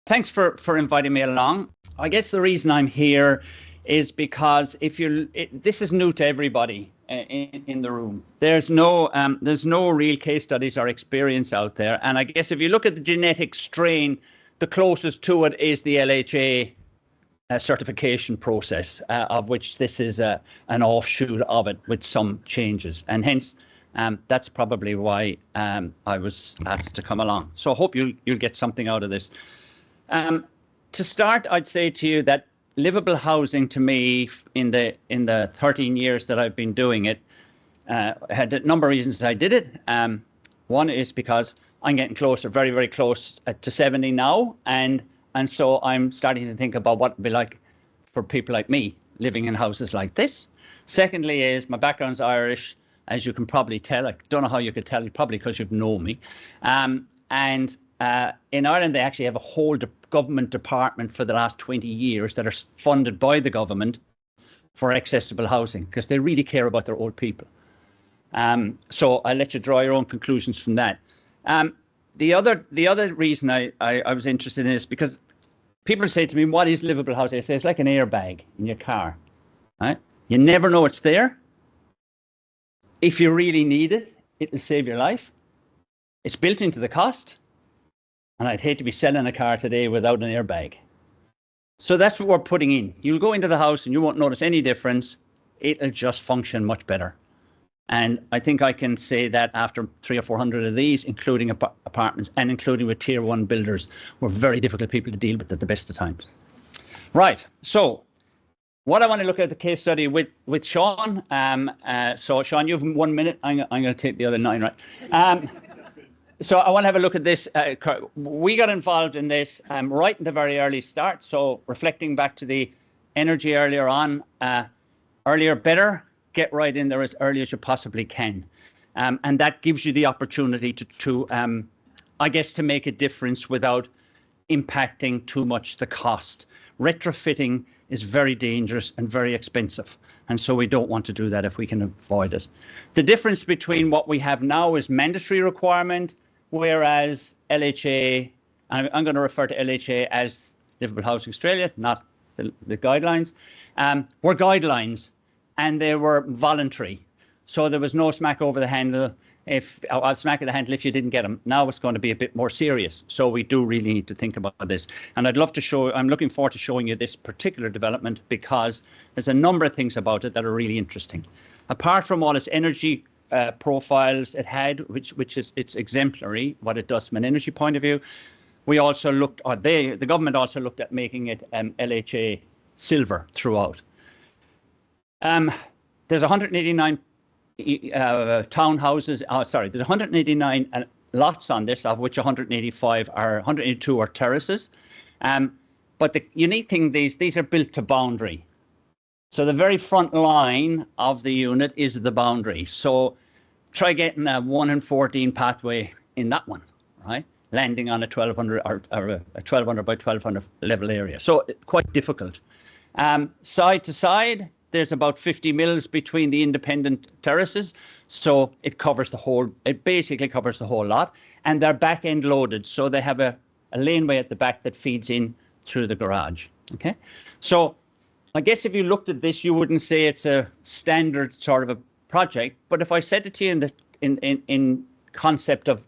Thanks for inviting me along. I guess the reason I'm here is because this is new to everybody in the room. There's no real case studies or experience out there. And I guess if you look at the genetic strain, the closest to it is the LHA certification process, of which this is an offshoot of it with some changes. And hence, that's probably why I was asked to come along. So I hope you'll get something out of this. To start, I'd say to you that livable housing to me in the 13 years that I've been doing it had a number of reasons I did it. One is because I'm getting closer, very, very close to 70 now. And so I'm starting to think about what it'd be like for people like me living in houses like this. Secondly is my background's Irish, as you can probably tell. I don't know how you could tell, probably because you've known me. In Ireland, they actually have a whole government department for the last 20 years that are funded by the government for accessible housing, because they really care about their old people. So I'll let you draw your own conclusions from that. The other reason I was interested in this, because people say to me, what is livable housing? I say, it's like an airbag in your car, right? You never know it's there. If you really need it, it'll save your life. It's built into the cost. And I'd hate to be selling a car today without an airbag. So that's what we're putting in. You'll go into the house and you won't notice any difference. It'll just function much better. And I think I can say that after 300 or 400 of these, including apartments and including with tier one builders, were very difficult people to deal with at the best of times. Right. So what I want to look at the case study with Sean. So Sean, you have 1 minute. I'm going to take the other 9, right? So I want to have a look at this. We got involved in this right in the very early start. So reflecting back to the energy earlier on, earlier better, get right in there as early as you possibly can. And that gives you the opportunity to I guess, to make a difference without impacting too much the cost. Retrofitting is very dangerous and very expensive. And so we don't want to do that if we can avoid it. The difference between what we have now is mandatory requirement, whereas LHA, I'm going to refer to LHA as Livable Housing Australia, not the guidelines, were guidelines and they were voluntary. So there was no smack over the handle. I'll smack at the handle if you didn't get them. Now it's going to be a bit more serious. So we do really need to think about this. And I'm looking forward to showing you this particular development because there's a number of things about it that are really interesting. Apart from all its energy profiles it had, which is it's exemplary, what it does from an energy point of view. We also looked, or the government also looked at making it LHA silver throughout. There's 189 townhouses. There's 189 lots on this, of which 182 are terraces. But the unique thing, these are built to boundary. So the very front line of the unit is the boundary. So try getting a 1 in 14 pathway in that one, right? Landing on a 1200 or a 1200 by 1200 level area. So quite difficult. Side to side, there's about 50 mils between the independent terraces. So it covers the whole, it basically covers the whole lot. And they're back end loaded. So they have a laneway at the back that feeds in through the garage. Okay. So I guess if you looked at this, you wouldn't say it's a standard sort of a project. But if I said it to you in concept of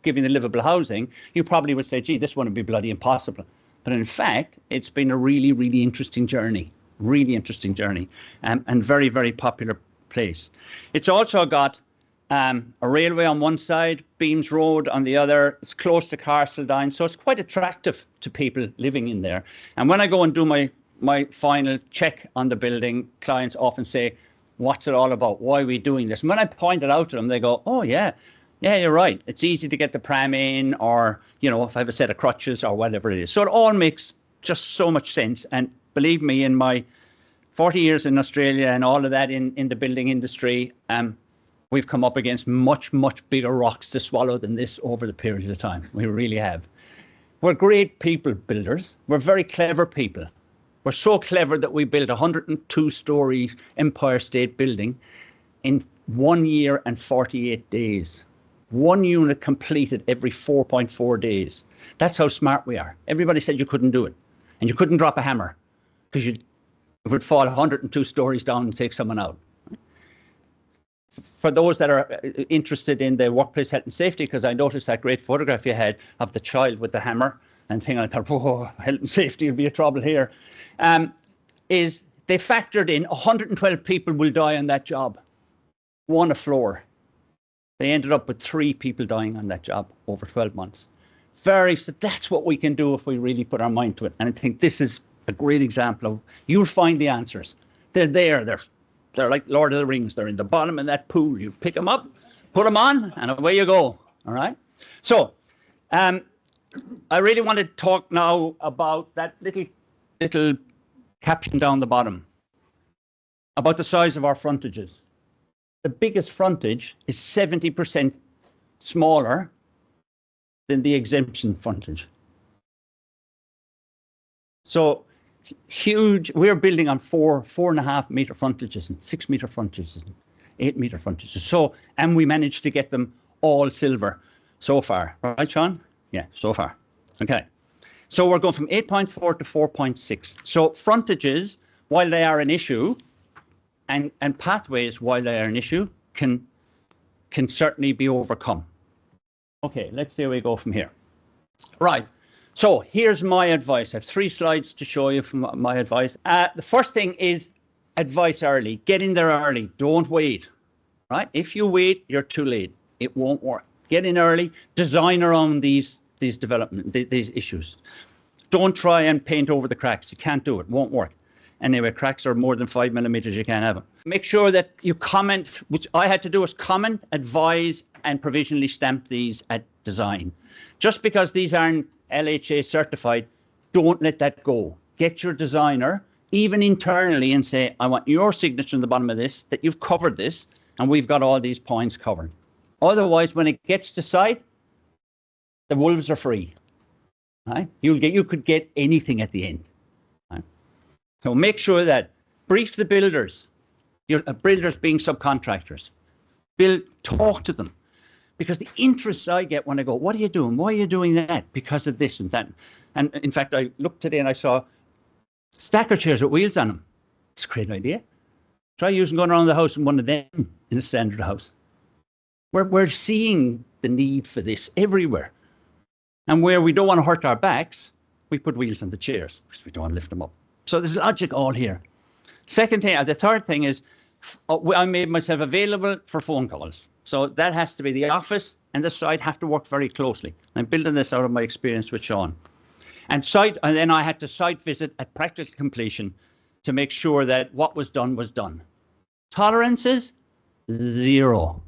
giving the livable housing, you probably would say, gee, this one would be bloody impossible. But in fact, it's been a really, really interesting journey, and very, very popular place. It's also got a railway on one side, Beams Road on the other. It's close to Castledown, so it's quite attractive to people living in there. And when I go and do my final check on the building, clients often say, what's it all about? Why are we doing this? And when I point it out to them, they go, oh, yeah, you're right. It's easy to get the pram in, or, you know, if I have a set of crutches or whatever it is. So it all makes just so much sense. And believe me, in my 40 years in Australia and all of that in the building industry, we've come up against much, much bigger rocks to swallow than this over the period of time. We really have. We're great people builders. We're very clever people. We're so clever that we built a 102-story Empire State Building in 1 year and 48 days. One unit completed every 4.4 days. That's how smart we are. Everybody said you couldn't do it. And you couldn't drop a hammer because it would fall 102 stories down and take someone out. For those that are interested in the workplace health and safety, because I noticed that great photograph you had of the child with the hammer and thing, I thought, whoa, health and safety will be a trouble here, is they factored in 112 people will die on that job, one a floor. They ended up with 3 people dying on that job over 12 months. So that's what we can do if we really put our mind to it. And I think this is a great example of, you'll find the answers. They're there. They're like Lord of the Rings. They're in the bottom of that pool. You pick them up, put them on, and away you go. All right. So I really want to talk now about that little caption down the bottom about the size of our frontages. The biggest frontage is 70% smaller than the exemption frontage. So huge. We're building on 4.5 meter frontages and 6 meter frontages and 8 meter frontages. So, and we managed to get them all silver so far, right, Sean? Yeah, so far. Okay. So we're going from 8.4 to 4.6. So frontages, while they are an issue, and pathways, while they are an issue, can certainly be overcome. Okay, let's see where we go from here. Right. So here's my advice. I have 3 slides to show you from my advice. The first thing is advice early. Get in there early. Don't wait. Right? If you wait, you're too late. It won't work. Get in early. Design around these issues. Don't try and paint over the cracks. You can't do it. Won't work. Anyway, cracks are more than 5 millimeters. You can't have them. Make sure that you comment, which I had to do, is comment, advise, and provisionally stamp these at design. Just because these aren't LHA certified, don't let that go. Get your designer, even internally, and say, I want your signature on the bottom of this, that you've covered this, and we've got all these points covered. Otherwise, when it gets to site, the wolves are free. Right? You could get anything at the end. Right? So make sure that brief the builders, your builders being subcontractors. Talk to them. Because the interest I get when I go, what are you doing? Why are you doing that? Because of this and that. And in fact, I looked today and I saw stacker chairs with wheels on them. It's a great idea. Try going around the house in one of them in a standard house. We're seeing the need for this everywhere. And where we don't want to hurt our backs, we put wheels on the chairs because we don't want to lift them up. So there's logic all here. The third thing is I made myself available for phone calls. So that has to be, the office and the site have to work very closely. I'm building this out of my experience with Sean. And then I had to site visit at practical completion to make sure that what was done was done. Tolerances, 0.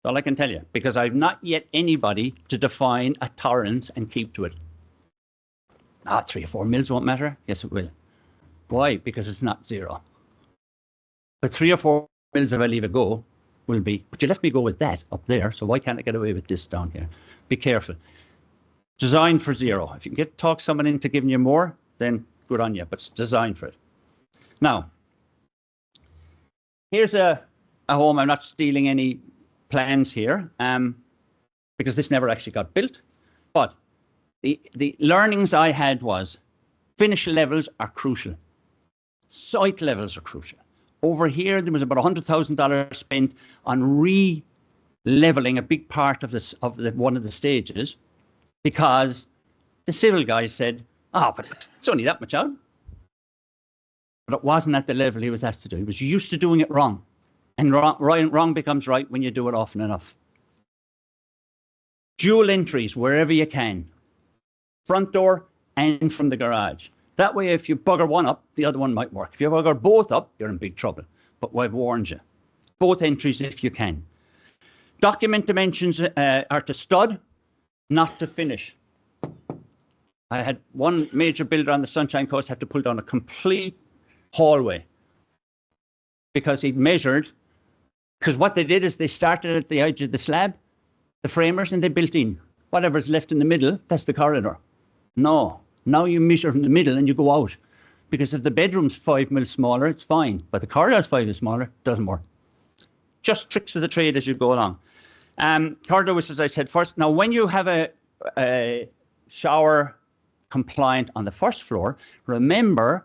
That's all I can tell you, because I've not yet anybody to define a tolerance and keep to it. 3 or 4 mils won't matter. Yes, it will. Why? Because it's not 0. But 3 or 4 mils, if I leave it go, will be, but you left me go with that up there, so why can't I get away with this down here? Be careful. Design for 0. If you can talk someone into giving you more, then good on you, but design for it. Now, here's a home. I'm not stealing any plans here, because this never actually got built. But the learnings I had was finish levels are crucial. Site levels are crucial. Over here, there was about $100,000 spent on re-leveling a big part of one of the stages, because the civil guys said, but it's only that much out. But it wasn't at the level he was asked to do. He was used to doing it wrong. And wrong becomes right when you do it often enough. Dual entries wherever you can. Front door and from the garage. That way, if you bugger one up, the other one might work. If you bugger both up, you're in big trouble. But I've warned you. Both entries if you can. Document dimensions are to stud, not to finish. I had one major builder on the Sunshine Coast have to pull down a complete hallway because he'd measured. Because what they did is they started at the edge of the slab, the framers, and they built in. Whatever's left in the middle, that's the corridor. No. Now you measure from the middle and you go out. because if the bedroom's 5 mil smaller, it's fine. But the corridor's 5 mil smaller, doesn't work. Just tricks of the trade as you go along. Corridor, which, as I said first. Now, when you have a shower compliant on the first floor, remember,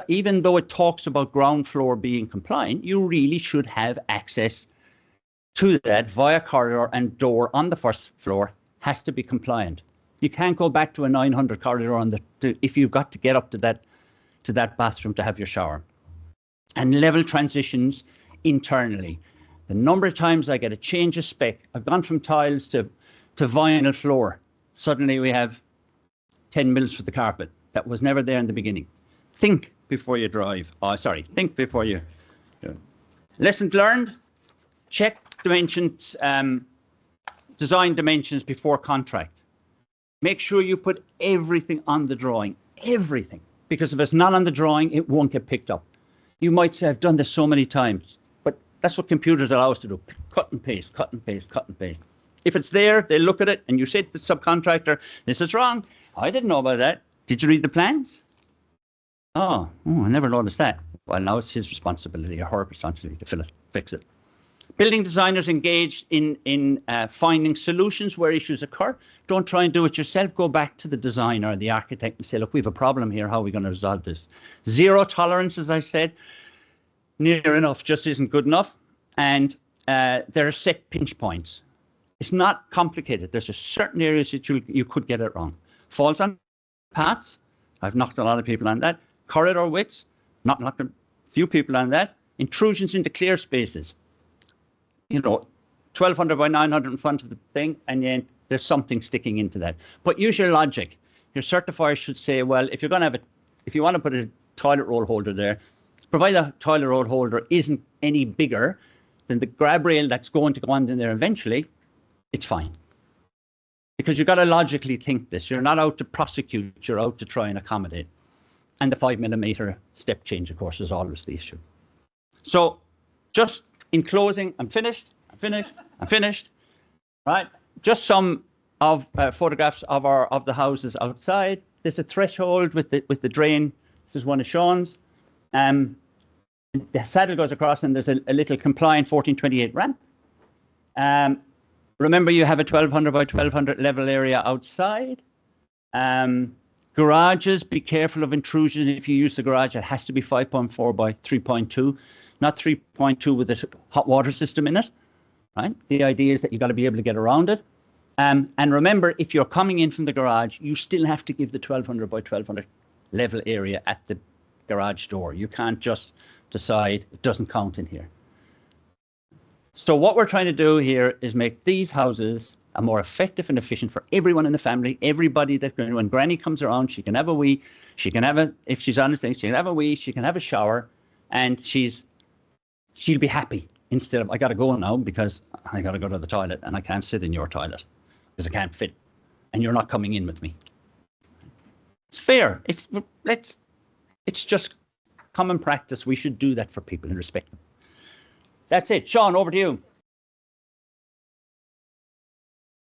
even though it talks about ground floor being compliant, you really should have access to that via corridor, and door on the first floor has to be compliant. You can't go back to a 900 corridor if you've got to get up to that bathroom to have your shower. And level transitions internally. The number of times I get a change of spec, I've gone from tiles to vinyl floor. Suddenly we have 10 mils for the carpet. That was never there in the beginning. Think before you drive. Think before you do it. Lessons learned, check dimensions, design dimensions before contract. Make sure you put everything on the drawing, everything. Because if it's not on the drawing, it won't get picked up. You might say, I've done this so many times, but that's what computers allow us to do. Cut and paste, cut and paste, cut and paste. If it's there, they look at it and you say to the subcontractor, this is wrong. I didn't know about that. Did you read the plans? Oh, I never noticed that. Well, now it's his responsibility or her responsibility to fix it. Building designers engaged in finding solutions where issues occur. Don't try and do it yourself. Go back to the designer or the architect and say, look, we have a problem here. How are we going to resolve this? Zero tolerance, as I said, near enough just isn't good enough. And there are set pinch points. It's not complicated. There's just certain areas that you could get it wrong. Falls on paths. I've knocked a lot of people on that. Corridor widths. Not knocked a few people on that. Intrusions into clear spaces. 1200 by 900 in front of the thing, and then there's something sticking into that. But use your logic. Your certifier should say, well, if you want to put a toilet roll holder there, provided the toilet roll holder isn't any bigger than the grab rail that's going to go on in there eventually, it's fine. Because you've got to logically think this. You're not out to prosecute, you're out to try and accommodate. And the 5mm step change, of course, is always the issue. So just in closing, I'm finished. Right? Just some of photographs of the houses outside. There's a threshold with the drain. This is one of Sean's. The saddle goes across, and there's a little compliant 1428 ramp. Remember, you have a 1200 by 1200 level area outside. Garages, be careful of intrusion. If you use the garage, it has to be 5.4 by 3.2, not 3.2 with a hot water system in it. Right? The idea is that you've got to be able to get around it. And remember, if you're coming in from the garage, you still have to give the 1200 by 1200 level area at the garage door. You can't just decide it doesn't count in here. So what we're trying to do here is make these houses more effective and efficient for everyone in the family. Everybody that when Granny comes around, she can have a wee. She can have if she's on the thing, she can have a wee. She can have a shower, and she'll be happy. Instead of, I got to go now because I got to go to the toilet and I can't sit in your toilet because I can't fit and you're not coming in with me. It's fair. It's just common practice. We should do that for people and respect them. That's it. Sean, over to you.